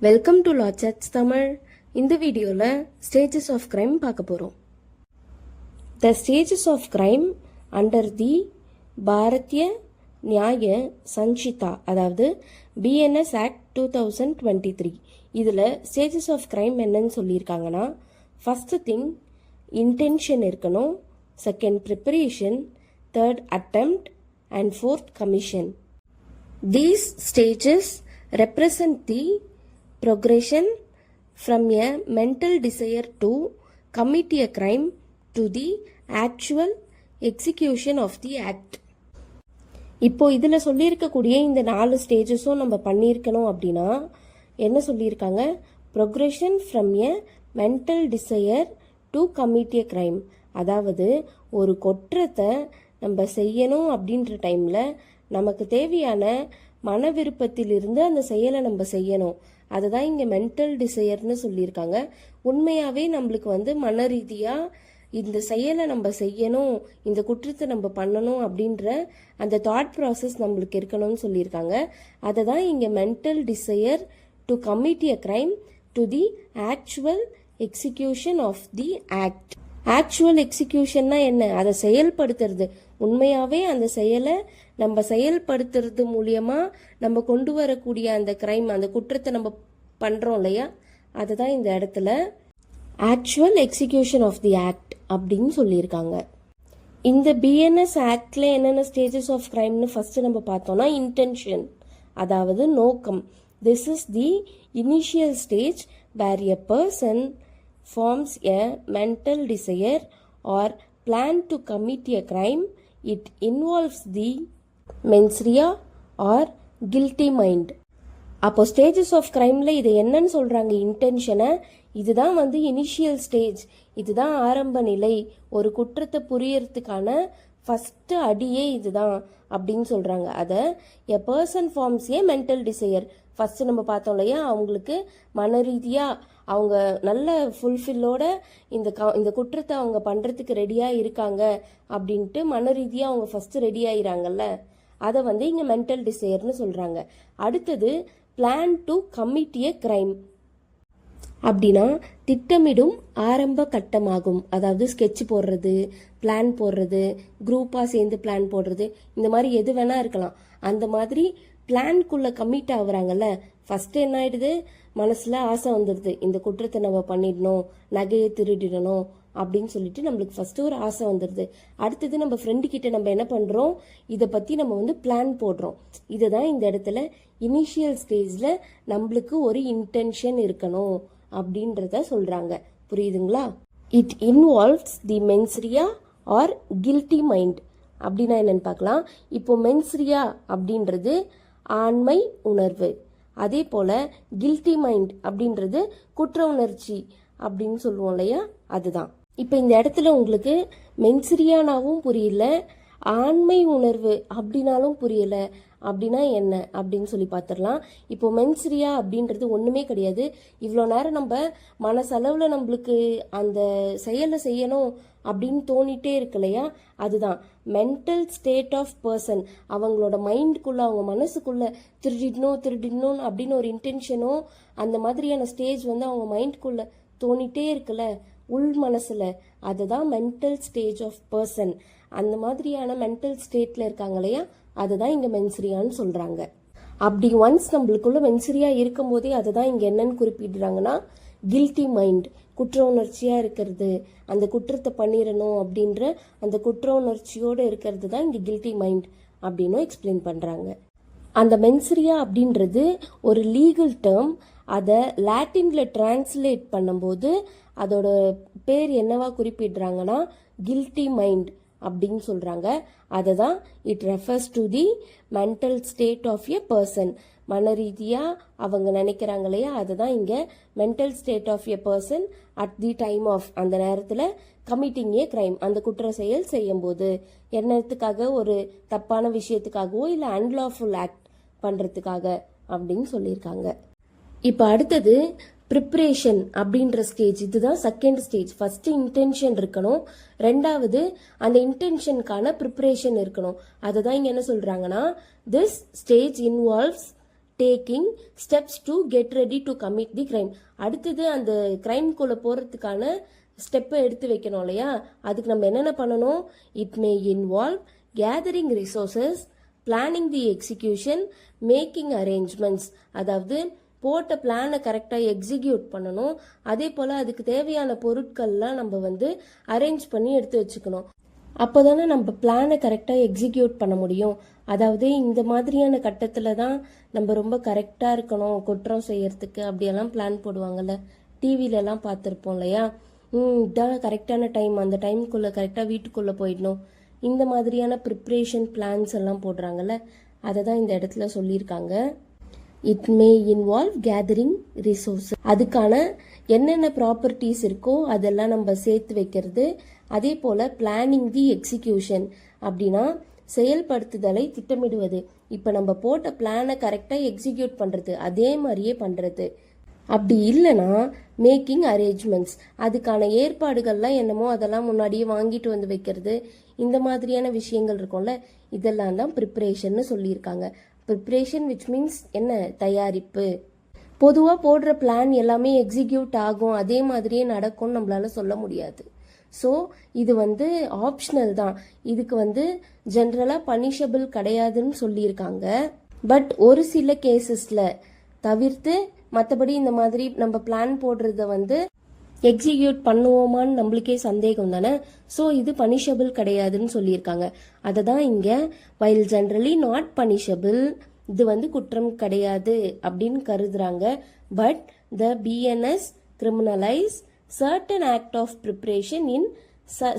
Welcome to law chats Tamil. இந்த வீடியோவில் stages of crime பார்க்க போகிறோம். The stages of crime under the Bharatiya Nyaya Sanhita, அதாவது பிஎன்எஸ் ஆக்ட் 2023. இதில் ஸ்டேஜஸ் ஆஃப் கிரைம் என்னன்னு சொல்லியிருக்காங்கன்னா, ஃபஸ்ட்டு திங் இன்டென்ஷன் இருக்கணும், second preparation, third attempt and fourth commission. These stages represent the progression from a mental desire to commit a crime to the actual execution of the act. இப்போ இதில் சொல்லியிருக்கக்கூடிய இந்த 4 ஸ்டேஜஸும் நம்ம பண்ணியிருக்கணும் அப்படின்னா என்ன சொல்லியிருக்காங்க? progression from a mental desire to commit a crime. அதாவது ஒரு குற்றத்தை நம்ம செய்யணும் அப்படின்ற டைமில் நமக்கு தேவையான மன விருப்பத்திலிருந்து அந்த செயலை நம்ம செய்யணும். அதுதான் இங்கே மென்டல் டிசையர்னு சொல்லியிருக்காங்க. உண்மையாகவே நம்மளுக்கு மன ரீதியாக இந்த செயலை நம்ம செய்யணும், இந்த குற்றத்தை நம்ம பண்ணணும் அப்படின்ற அந்த தாட் ப்ராசஸ் நம்மளுக்கு இருக்கணும்னு சொல்லியிருக்காங்க. அதை தான் இங்கே mental desire to commit a crime to the actual execution of the act. Actual எக்ஸிக்யூஷன்னா என்ன? அதை செயல்படுத்துறது. உண்மையாகவே அந்த செயலை நம்ம செயல்படுத்துறது மூலியமா நம்ம கொண்டு வரக்கூடிய அந்த கிரைம், அந்த குற்றத்தை நம்ம பண்றோம் இல்லையா, அதுதான் இந்த இடத்துல actual execution of the act அப்படின்னு சொல்லியிருக்காங்க. இந்த பிஎன்எஸ் ஆக்ட்ல என்னென்ன ஸ்டேஜஸ் ஆஃப் கிரைம்னு ஃபர்ஸ்ட் நம்ம பார்த்தோம்னா, இன்டென்ஷன், அதாவது நோக்கம். This is the initial stage where a person forms a mental desire or plan to commit a crime. It involves the mens rea or guilty mind. அப்போ stages of கிரைம்ல இது என்னன்னு சொல்றாங்க? இன்டென்ஷனை. இதுதான் initial stage, இதுதான் ஆரம்ப நிலை. ஒரு குற்றத்தை புரியறதுக்கான ஃபர்ஸ்ட் அடியே இதுதான் அப்படின்னு சொல்றாங்க. அதை a person forms a mental desire. First நம்ம பார்த்தோம் இல்லையா, அவங்களுக்கு மன ரீதியா அவங்க நல்ல ஃபுல்ஃபில்லோட இந்த குற்றத்தை அவங்க பண்றதுக்கு ரெடியா இருக்காங்க அப்படின்ட்டு மன ரீதியா அவங்க ஃபர்ஸ்ட் ரெடி ஆயிராங்கல்ல, அதை இங்க மென்டல் டிசையர்னு சொல்றாங்க. அடுத்தது plan to commit a crime அப்படின்னா திட்டமிடும் ஆரம்ப கட்டமாகும். அதாவது ஸ்கெட்ச் போடுறது, பிளான் போடுறது, குரூப்பா சேர்ந்து பிளான் போடுறது, இந்த மாதிரி எது வேணா இருக்கலாம். அந்த மாதிரி பிளான்குள்ள கமிட் ஆகுறாங்கல்ல, ஃபர்ஸ்ட் என்ன ஆயிடுது, மனசுல ஆசை வந்துடுது, இந்த குற்றத்தை நம்ம பண்ணிடணும், நகையை திருடிடணும் அப்படின்னு சொல்லிட்டு நம்மளுக்கு ஃபர்ஸ்ட் ஒரு ஆசை வந்துடுது. அடுத்தது நம்ம ஃப்ரெண்டு கிட்ட நம்ம என்ன பண்றோம், இதை பத்தி நம்ம பிளான் போடுறோம். இதுதான் இந்த இடத்துல இனிஷியல் ஸ்டேஜ்ல நம்மளுக்கு ஒரு இன்டென்ஷன் இருக்கணும் அப்படின்றத சொல்றாங்க. புரியுதுங்களா? It involves the mens rea or guilty mind. அப்படின்னா என்னன்னு பார்க்கலாம். இப்போ மென்ஸ் ரியா அப்படின்றது ஆண்மை உணர்வு, அதே போல கில்ட்டி மைண்ட் அப்படின்றது குற்ற உணர்ச்சி அப்படின்னு சொல்லுவோம் இல்லையா, அதுதான். இப்போ இந்த இடத்துல உங்களுக்கு மென்சிரியானாவும் புரியல, ஆண்மை உணர்வு அப்படின்னாலும் புரியல. அப்படின்னா என்ன அப்படின்னு சொல்லி பார்த்துடலாம். இப்போ மென்சிரியா அப்படின்றது ஒண்ணுமே கிடையாது. இவ்வளோ நேரம் நம்ம மனசளவுல நம்மளுக்கு அந்த செயலை செய்யணும் அப்படின்னு தோணிட்டே இருக்கு இல்லையா, அதுதான் மென்டல் ஸ்டேட் ஆஃப் பர்சன். அவங்களோட மைண்டுக்குள்ள, அவங்க மனசுக்குள்ள திருடிடணும் அப்படின்னு ஒரு இன்டென்ஷனோ அந்த மாதிரியான ஸ்டேஜ் அவங்க மைண்டுக்குள்ள தோணிட்டே இருக்குல்ல, உள் மனசுல, அதுதான் மென்டல் ஸ்டேஜ் ஆஃப் பர்சன். அந்த மாதிரியான மென்டல் ஸ்டேட்ல இருக்காங்க இல்லையா, அதுதான் இங்க மென்சிரியான்னு சொல்றாங்க. அப்படி ஒன்ஸ் நம்மளுக்குள்ள மென்சிரியா இருக்கும் போதே அதுதான் இங்க என்னன்னு குறிப்பிடுறாங்கன்னா, கில்ட்டி மைண்ட், குற்ற உணர்ச்சியா இருக்கிறது, அந்த குற்றத்தை பண்ணிடணும் அப்படின்ற அந்த குற்ற உணர்ச்சியோட இருக்கிறது தான் இங்க கில்ட்டி மைண்ட் அப்படின்னு எக்ஸ்பிளைன் பண்றாங்க. அந்த மென்சிரியா அப்படின்றது ஒரு லீகல் டேர்ம். அதை லாட்டின்ல டிரான்ஸ்லேட் பண்ணும்போது அதோட பேர் என்னவா குறிப்பிடுறாங்கன்னா கில்ட்டி மைண்ட் அப்படின்னு சொல்றாங்க. அதுதான் it refers to the mental state of a person. மன ரீதியா அவங்க நினைக்கிறாங்க இல்லையா, அதுதான் இங்க mental state of a person at the time of, அந்த நேரத்துல கமிட்டிங் ஏ கிரைம், அந்த குற்ற செயல் செய்யும் போது. என்னத்துக்காக? ஒரு தப்பான விஷயத்துக்காகவோ இல்ல அன்லாஃபுல் ஆக்ட் பண்றதுக்காக அப்படின்னு சொல்லியிருக்காங்க. இப்ப அடுத்தது ப்ரிப்ரேஷன் அப்படின்ற ஸ்டேஜ். இதுதான் செகண்ட் ஸ்டேஜ். ஃபர்ஸ்ட் இன்டென்ஷன் இருக்கணும், ரெண்டாவது அந்த இன்டென்ஷனுக்கான ப்ரிப்ரேஷன் இருக்கணும். அதுதான் இங்க என்ன சொல்றாங்கன்னா, this stage involves taking steps to get ready to commit the crime. அடுத்தது அந்த கிரைம்குள்ளே போகிறதுக்கான ஸ்டெப்பை எடுத்து வைக்கணும் இல்லையா, அதுக்கு நம்ம என்னென்ன பண்ணணும்? It may involve gathering resources, planning the execution, making arrangements. அதாவது போட்ட பிளானை கரெக்டாக எக்ஸிக்யூட் பண்ணணும். அதே போல் அதுக்கு தேவையான பொருட்கள்லாம் நம்ம வந்து அரேஞ்ச் பண்ணி எடுத்து வச்சுக்கணும். அப்போ தானே நம்ம பிளானை கரெக்டாக எக்ஸிக்யூட் பண்ண முடியும். அதாவது இந்த மாதிரியான கட்டத்தில் தான் நம்ம ரொம்ப கரெக்டாக இருக்கணும் குற்றம் செய்யறதுக்கு அப்படியெல்லாம் பிளான் போடுவாங்கல்ல, டிவிலெலாம் பார்த்துருப்போம் இல்லையா. இதான் கரெக்டான டைம், அந்த டைமுக்குள்ளே கரெக்டாக வீட்டுக்குள்ளே போயிடணும், இந்த மாதிரியான ப்ரிப்ரேஷன் பிளான்ஸ் எல்லாம் போடுறாங்கல்ல, அதை தான் இந்த இடத்துல சொல்லியிருக்காங்க. It may involve gathering resource. அதுக்கான என்னென்ன ப்ராப்பர்ட்டிஸ் இருக்கோ அதெல்லாம் நம்ம சேர்த்து வைக்கிறது. அதே போல் பிளானிங் தி எக்ஸிக்யூஷன் அப்படின்னா செயல்படுத்துதலை திட்டமிடுவது. இப்போ நம்ம போட்ட பிளானை கரெக்டாக எக்ஸிக்யூட் பண்ணுறது, அதே மாதிரியே பண்ணுறது. அப்படி இல்லைன்னா மேக்கிங் அரேஞ்ச்மெண்ட்ஸ், அதுக்கான ஏற்பாடுகள்லாம் என்னமோ அதெல்லாம் முன்னாடியே வாங்கிட்டு வந்து வைக்கிறது, இந்த மாதிரியான விஷயங்கள் இருக்கும்ல, இதெல்லாம் தான் ப்ரிப்ரேஷன்னு சொல்லியிருக்காங்க. ப்ரிப்ரேஷன் விச் மீன்ஸ் என்ன? தயாரிப்பு. பொதுவாக போடுற பிளான் எல்லாமே எக்ஸிக்யூட் ஆகும், அதே மாதிரியே நடக்கும்னு நம்மளால சொல்ல முடியாது. ஸோ இது வந்து ஆப்ஷனல் தான், இதுக்கு வந்து ஜென்ரலாக பனிஷபிள் கிடையாதுன்னு சொல்லியிருக்காங்க. பட் ஒரு சில கேசஸில் தவிர்த்து மற்றபடி இந்த மாதிரி நம்ம பிளான் போடுறத வந்து எக்ஸிக்யூட் பண்ணுவோமான்னு நம்மளுக்கே சந்தேகம் தானே. ஸோ இது பனிஷபிள் கிடையாதுன்னு சொல்லியிருக்காங்க. அதை தான் இங்கே வைல் ஜென்ரலி நாட் பனிஷபிள், இது வந்து குற்றம் கிடையாது அப்படின்னு கருதுறாங்க. But the BNS criminalise certain act of preparation in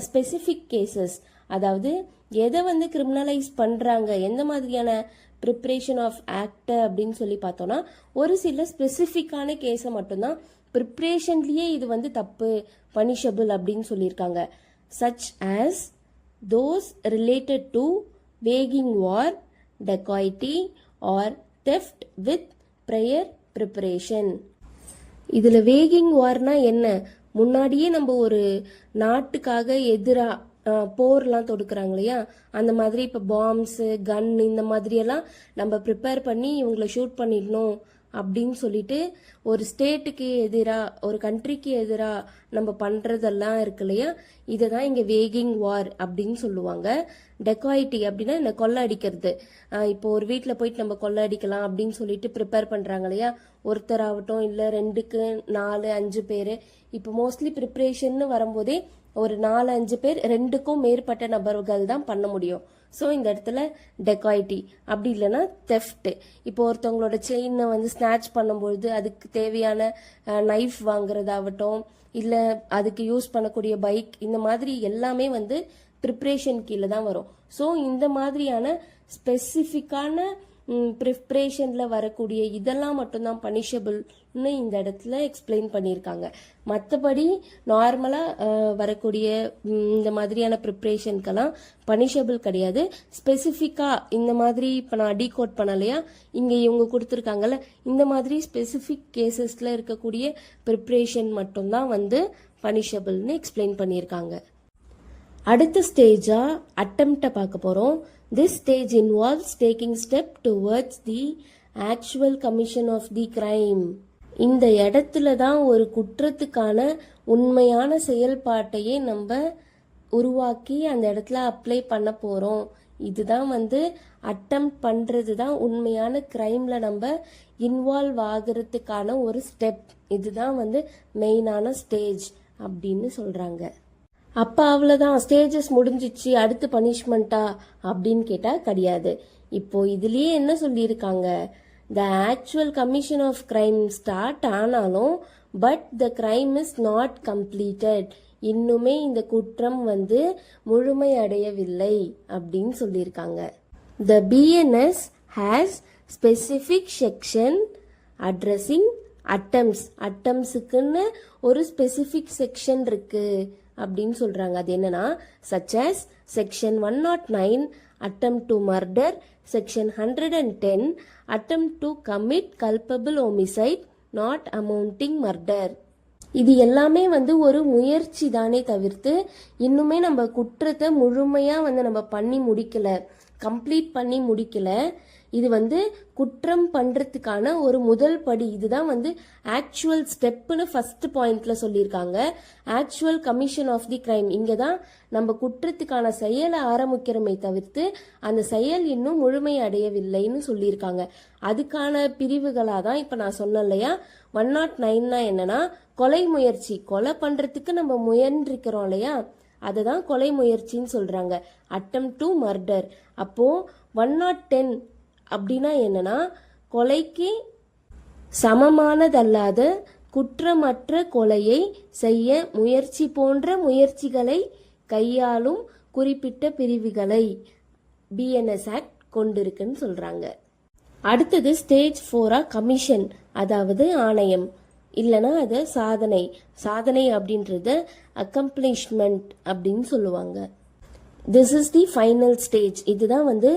specific cases. அதாவது எதை வந்து கிரிமினலைஸ் பண்ணுறாங்க, எந்த மாதிரியான ப்ரிப்ரேஷன் ஆஃப் ஆக்ட் அப்படின்னு சொல்லி பார்த்தோன்னா, ஒரு சில ஸ்பெசிஃபிக்கான கேஸை மட்டும்தான் ப்ரிப்ரேஷன்லேயே இது வந்து தப்பு, பனிஷபிள் அப்படின்னு சொல்லியிருக்காங்க. Such as those related to வேகிங் war, dacoity or theft with prior preparation. இதில் வேகிங் வார்னா என்ன? முன்னாடியே நம்ம ஒரு நாட்டுக்காக எதிராக போர்லாம் தொடுக்கிறாங்க இல்லையா, அந்த மாதிரி இப்போ பாம்ஸு, கன் இந்த மாதிரியெல்லாம் நம்ம ப்ரிப்பேர் பண்ணி இவங்களை ஷூட் பண்ணிடணும் அப்படின்னு சொல்லிட்டு ஒரு ஸ்டேட்டுக்கு எதிராக, ஒரு கண்ட்ரிக்கு எதிராக நம்ம பண்ணுறதெல்லாம் இருக்கு இல்லையா, இதை தான் இங்கே வேகிங் வார் அப்படின்னு சொல்லுவாங்க. டெகாய்டி அப்படின்னா என்ன? கொள்ளை அடிக்கிறது. இப்போ ஒரு வீட்டில் போயிட்டு நம்ம கொள்ளை அடிக்கலாம் அப்படின்னு சொல்லிட்டு ப்ரிப்பேர் பண்ணுறாங்க இல்லையா, ஒருத்தராகட்டும் இல்லை 2க்கு 4 5 பேர். இப்போ மோஸ்ட்லி ப்ரிப்ரேஷன்னு வரும்போதே ஒரு 4-5 பேர், 2க்கும் மேற்பட்ட நபர்கள் தான் பண்ண முடியும். ஸோ இந்த இடத்துல டெகாய்டி, அப்படி இல்லைன்னா தெஃப்ட். இப்போ ஒருத்தவங்களோட செயினை வந்து ஸ்நாச் பண்ணும்பொழுது அதுக்கு தேவையான நைஃப் வாங்குறதாகட்டும், இல்லை அதுக்கு யூஸ் பண்ணக்கூடிய பைக், இந்த மாதிரி எல்லாமே வந்து ப்ரிப்ரேஷன் கீழே தான் வரும். ஸோ இந்த மாதிரியான ஸ்பெசிஃபிக்கான ப்ரிப்ரேஷனில் வரக்கூடிய இதெல்லாம் மட்டும்தான் பனிஷபிள்னு இந்த இடத்துல எக்ஸ்பிளைன் பண்ணியிருக்காங்க. மற்றபடி நார்மலாக வரக்கூடிய இந்த மாதிரியான ப்ரிப்ரேஷனுக்கெல்லாம் பனிஷபிள் கிடையாது. ஸ்பெசிஃபிக்காக இந்த மாதிரி இப்போ நான் டீகோட் பண்ணலையா, இங்கே இவங்க கொடுத்துருக்காங்கல்ல, இந்த மாதிரி ஸ்பெசிஃபிக் கேசஸில் இருக்கக்கூடிய ப்ரிப்ரேஷன் மட்டும்தான் வந்து பனிஷபிள்னு எக்ஸ்பிளைன் பண்ணியிருக்காங்க. அடுத்த ஸ்டேஜாக அட்டெம்ப்டை பார்க்க போகிறோம். This stage involves taking step towards the actual commission of the crime. இந்த இடத்துல தான் ஒரு குற்றத்துக்கான உண்மையான செயல்பாட்டையே நம்ம உருவாக்கி அந்த இடத்துல அப்ளை பண்ண போகிறோம். இதுதான் வந்து அட்டெம்ப்ட் பண்ணுறது தான் உண்மையான கிரைமில் நம்ம இன்வால்வ் ஆகிறதுக்கான ஒரு ஸ்டெப். இதுதான் வந்து மெயினான ஸ்டேஜ் அப்படின்னு சொல்கிறாங்க. அப்போ அவ்வளோதான், ஸ்டேஜஸ் முடிஞ்சிச்சு, அடுத்து பனிஷ்மெண்ட்டா அப்படின்னு கேட்டால் கிடையாது. இப்போ இதுலேயே என்ன சொல்லியிருக்காங்க? The actual commission of crime start ஆனாலும் but the crime is not completed, இன்னுமே இந்த குற்றம் வந்து முழுமை அடையவில்லை அப்படின்னு சொல்லியிருக்காங்க. The BNS has specific section addressing attempts. அட்டம்ஸுக்குன்னு ஒரு ஸ்பெசிஃபிக் செக்ஷன் இருக்கு அப்படின்னு சொல்றாங்க. அது என்னன்னா, such as section 109 attempt to murder, section 110 attempt to commit culpable homicide not amounting murder. இது எல்லாமே வந்து ஒரு முயற்சி தானே தவிர்த்து இன்னுமே நம்ம குற்றத்தை முழுமையா வந்து நம்ம பண்ணி முடிக்கல, கம்ப்ளீட் பண்ணி முடிக்கல. இது வந்து குற்றம் பண்றதுக்கான ஒரு முதல் படி. இதுதான் வந்து ஆக்சுவல் ஸ்டெப்னு ஃபர்ஸ்ட் பாயிண்ட்ல சொல்லியிருக்காங்க. Actual commission of the crime. இங்க தான் நம்ம குற்றத்துக்கான செயலை ஆரம்பிக்கிறோமே தவிர்த்து அந்த செயல் இன்னும் முழுமை அடையவில்லைன்னு சொல்லியிருக்காங்க. அதுக்கான பிரிவுகளா தான் இப்ப நான் சொன்னேன் இல்லையா. 109 என்னன்னா கொலை முயற்சி. கொலை பண்றதுக்கு நம்ம முயன்றிருக்கிறோம் இல்லையா, அதுதான் கொலை முயற்சின்னு சொல்றாங்க. Attempt to murder. அப்போ 110 அப்படின்னா என்னன்னா கொலைக்கு சமமானதல்லாத குற்றமற்ற கொலையை செய்ய முயற்சி போன்ற முயற்சிகளை கையாளும் குறிப்பிட்ட பிரிவுகளை பிஎன்எஸ் ஆக்ட் கொண்டிருக்குன்னு சொல்றாங்க. அடுத்தது ஸ்டேஜ் 4 கமிஷன், அதாவது ஆணையம், இல்லைன்னா அது சாதனை. சாதனை அப்படின்றத அக்கம்ப்ளிஷ்மெண்ட் அப்படின்னு சொல்லுவாங்க. This is the final stage. இதுதான் வந்து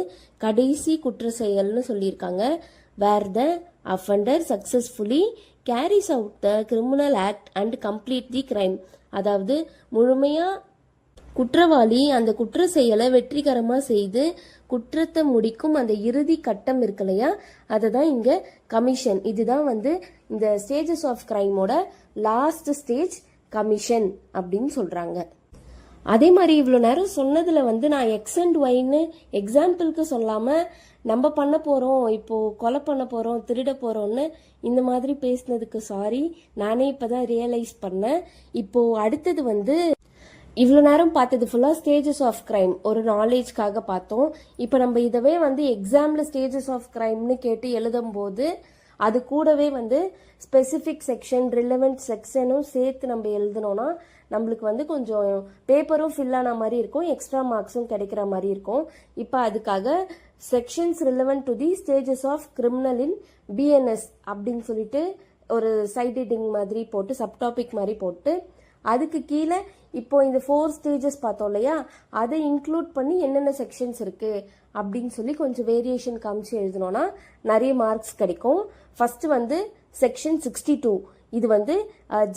கடைசி குற்ற செயல்னு சொல்லியிருக்காங்க. Where the offender successfully carries out the criminal act and complete the crime. அதாவது முழுமையா குற்றவாளி அந்த குற்ற செயலை வெற்றிகரமா செய்து குற்றத்தை முடிக்கும் அந்த இறுதி கட்டம் இருக்கு இல்லையா, அதை தான் இங்க கமிஷன். இதுதான் வந்து இந்த ஸ்டேஜஸ் ஆஃப் கிரைமோட லாஸ்ட் ஸ்டேஜ் கமிஷன் அப்படின்னு சொல்றாங்க. அதே மாதிரி இவ்வளோ நேரம் சொன்னதுல வந்து நான் எக்ஸ் அண்ட் ஒய்ன்னு எக்ஸாம்பிளுக்கு சொல்லாம நம்ம பண்ண போறோம், இப்போ கொலை பண்ண போறோம், திருட போறோம்னு இந்த மாதிரி பேசினதுக்கு சாரி. நானே இப்பதான் ரியலைஸ் பண்ணேன். இப்போ அடுத்தது வந்து இவ்வளோ நேரம் பார்த்தது ஃபுல்லாக ஸ்டேஜஸ் ஆஃப் கிரைம் ஒரு நாலேஜ்க்காக பார்த்தோம். இப்போ நம்ம இதவே வந்து எக்ஸாமில் ஸ்டேஜஸ் ஆஃப் கிரைம்னு கேட்டு எழுதும் போது அது கூடவே வந்து ஸ்பெசிஃபிக் செக்ஷன் ரிலவெண்ட் செக்ஷனும் சேர்த்து நம்ம எழுதணும்னா நம்மளுக்கு வந்து கொஞ்சம் பேப்பரும் ஃபில் ஆன மாதிரி இருக்கும், எக்ஸ்ட்ரா மார்க்ஸும் கிடைக்கிற மாதிரி இருக்கும். இப்போ அதுக்காக sections relevant to the stages of criminal in BNS அப்படின்னு சொல்லிட்டு ஒரு சைட் ஹெட்டிங் மாதிரி போட்டு சப்டாபிக் மாதிரி போட்டு அதுக்கு கீழே இப்போ இந்த 4 ஸ்டேஜஸ் பார்த்தோம் இல்லையா, அதை இன்க்ளூட் பண்ணி என்னென்ன செக்ஷன்ஸ் இருக்கு அப்படின்னு சொல்லி கொஞ்சம் வேரியேஷன் காமிச்சு எழுதணும்னா நிறைய மார்க்ஸ் கிடைக்கும். ஃபர்ஸ்ட் வந்து செக்ஷன் 62. இது வந்து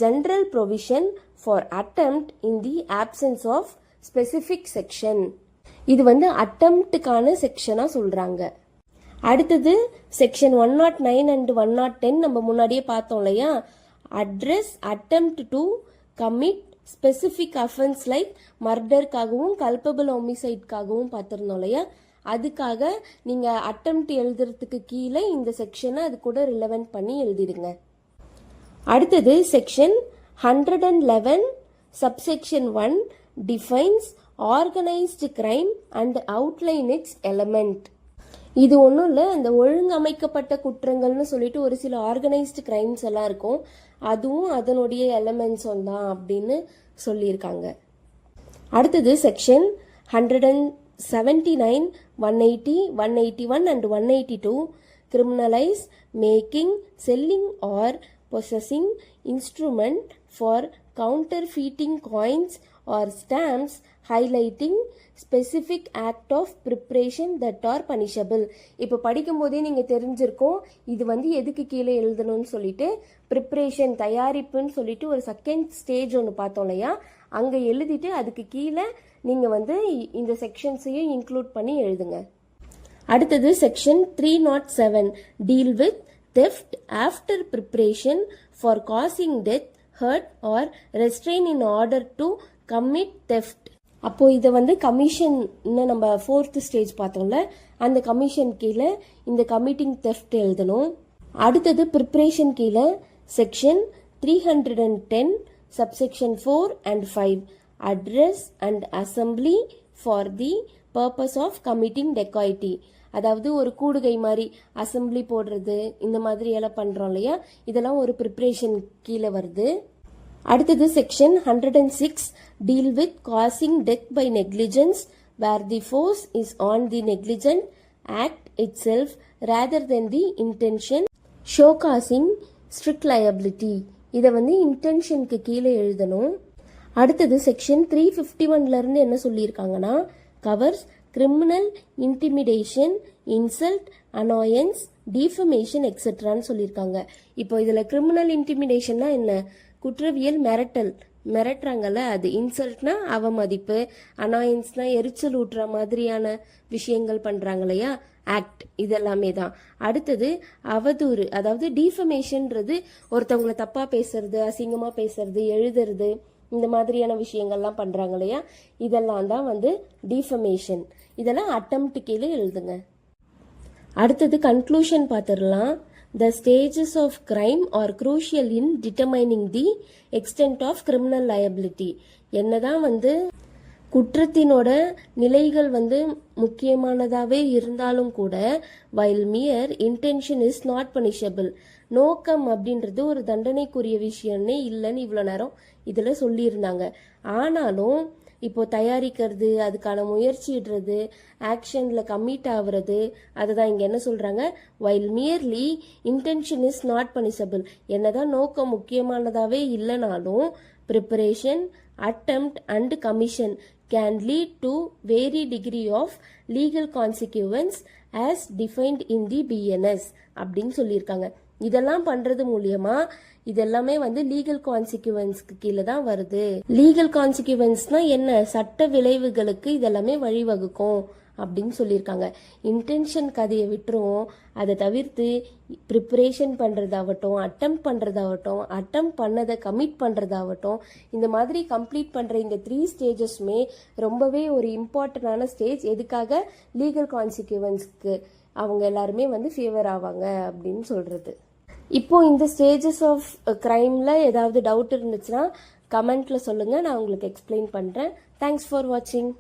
general provision for attempt in the absence of specific section. இது வந்து அட்டெம்ப்டுக்கான செக்ஷனா சொல்றாங்க. அடுத்தது செக்ஷன் 109 அண்ட் 110 நம்ம முன்னாடியே பார்த்தோம் இல்லையா. Address attempt to commit specific offence like மர்டருக்காகவும் கல்பபிள் ஹோமிசைட்காகவும் பார்த்துருந்தோம் இல்லையா. அதுக்காக நீங்க அட்டெம்ப்ட் எழுதுறதுக்கு கீழே இந்த செக்ஷனை அது கூட ரிலவெண்ட் பண்ணி எழுதிடுங்க. அடுத்தது section 111 subsection 1 defines organised crime and outline it's element. இது ஒன்றும் இல்லை, அந்த ஒழுங்கமைக்கப்பட்ட குற்றங்கள்னு சொல்லிட்டு ஒரு சில ஆர்கனைஸ்டு கிரைம்ஸ் எல்லாம் இருக்கும், அதுவும் அதனுடைய எலமெண்ட்ஸும் தான் அப்படின்னு சொல்லியிருக்காங்க. அடுத்தது section 179 180 181 and 182 criminalise making selling R possessing instrument for counterfeiting coins or stamps highlighting specific act of preparation that are punishable. இப்போ படிக்கும் போதே நீங்க தெரிஞ்சிருக்கும் இது வந்து எதுக்கு கீழே எழுதணும்னு சொல்லிட்டு. ப்ரிப்ரேஷன் தயாரிப்புன்னு சொல்லிட்டு ஒரு செகண்ட் ஸ்டேஜ் ஒன்று பார்த்தோம் இல்லையா, அங்க எழுதிட்டு அதுக்கு கீழே நீங்க வந்து இந்த செக்ஷன்ஸையும் இன்க்ளூட் பண்ணி எழுதுங்க. அடுத்தது section 307 deal with theft after preparation for causing death, hurt or restrain in order to commit theft. அப்போ இதை வந்து கமிஷன் நம்ம 4th ஸ்டேஜ் பார்த்தோம்ல, அந்த கமிஷன் கீழே இந்த கமிட்டிங் தெஃப்ட் எழுதணும். அடுத்தது ப்ரிப்ரேஷன் கீழே section 310 subsection 4 and 5 address and assembly for the purpose of committing dacoity. அதாவது ஒரு கூடுகை மாதிரி அசம்பிளி போடுறது இந்த மாதிரி எல்லாம் பண்றோம் இல்லையா, இதெல்லாம் ஒரு ப்ரிப்ரேஷன் கீழே வருது. அடுத்தது section 106 deal with causing death by negligence where the force is on the negligent act itself rather than the intention show causing strict liability. இதை வந்து இன்டென்ஷனுக்கு கீழே எழுதணும். அடுத்தது செக்ஷன் 351 இருந்து என்ன சொல்லியிருக்காங்கன்னா covers criminal intimidation insult annoyance defamation எக்ஸெட்ரான்னு சொல்லியிருக்காங்க. இப்போ இதில் கிரிமினல் இன்டிமிடேஷன்னா என்ன, குற்றவியல் மிரட்டுறாங்கல்ல அது. இன்சல்ட்னா அவமதிப்பு, அனாயன்ஸ்னா எரிச்சல் ஊட்டுற மாதிரியான விஷயங்கள் பண்றாங்க இல்லையா, ஆக்ட் இதெல்லாமே தான். அடுத்தது அவதூறு, அதாவது டிஃபமேஷன்ன்றது ஒருத்தவங்களை தப்பா பேசுறது, அசிங்கமா பேசுறது, எழுதுறது, இந்த மாதிரியான விஷயங்கள்லாம் பண்றாங்க இல்லையா, இதெல்லாம் தான் வந்து டிஃபமேஷன். இதெல்லாம் அட்டெம்ப்ட் கீழே எழுதுங்க. அடுத்தது கன்க்ளூஷன் பார்த்துடலாம். The stages of crime are crucial in determining the extent of criminal liability. என்னதான் வந்து குற்றத்தினோட நிலைகள் வந்து முக்கியமானதாகவே இருந்தாலும் கூட, while mere intention is not punishable, நோக்கம் அப்படின்றது ஒரு தண்டனைக்குரிய விஷயம்னே இல்லைன்னு இவ்வளோ நேரம் இதில் சொல்லியிருந்தாங்க. ஆனாலும் இப்போ தயாரிக்கிறது, அதுக்கான முயற்சிடுறது, ஆக்ஷனில் கமிட் ஆகுறது, அதை தான் இங்கே என்ன சொல்கிறாங்க, while merely intention is not punishable. என்னதான் நோக்கம் முக்கியமானதாகவே இல்லைனாலும் preparation, attempt and commission can lead to vary degree of legal consequences as defined in the BNS அப்படின்னு சொல்லியிருக்காங்க. இதெல்லாம் பண்றது மூலியமா இதெல்லாமே வந்து லீகல் கான்சிக்யூவன்ஸ்க்கு கீழே தான் வருது. லீகல் கான்சிக்யூவன்ஸ்னா என்ன, சட்ட விளைவுகளுக்கு இதெல்லாமே வழிவகுக்கும் அப்படின்னு சொல்லியிருக்காங்க. இன்டென்ஷன் கதையை விட்டுருவோம். அதை தவிர்த்து ப்ரிப்பரேஷன் பண்ணுறதாகட்டும், அட்டம் பண்ணதை கமிட் பண்ணுறதாகட்டும், இந்த மாதிரி கம்ப்ளீட் பண்ணுற இந்த 3 ஸ்டேஜஸுமே ரொம்பவே ஒரு இம்பார்ட்டண்டான ஸ்டேஜ். எதுக்காக, லீகல் கான்சிக்யூவன்ஸ்க்கு அவங்க எல்லாருமே வந்து ஃபேவர் ஆவாங்க அப்படின்னு சொல்கிறது. இப்போ இந்த ஸ்டேஜஸ் ஆஃப் கிரைமில் ஏதாவது டவுட் இருந்துச்சுன்னா கமெண்ட்டில் சொல்லுங்கள், நான் உங்களுக்கு எக்ஸ்பிளைன் பண்ணுறேன். தேங்க்ஸ் ஃபார் வாட்சிங்.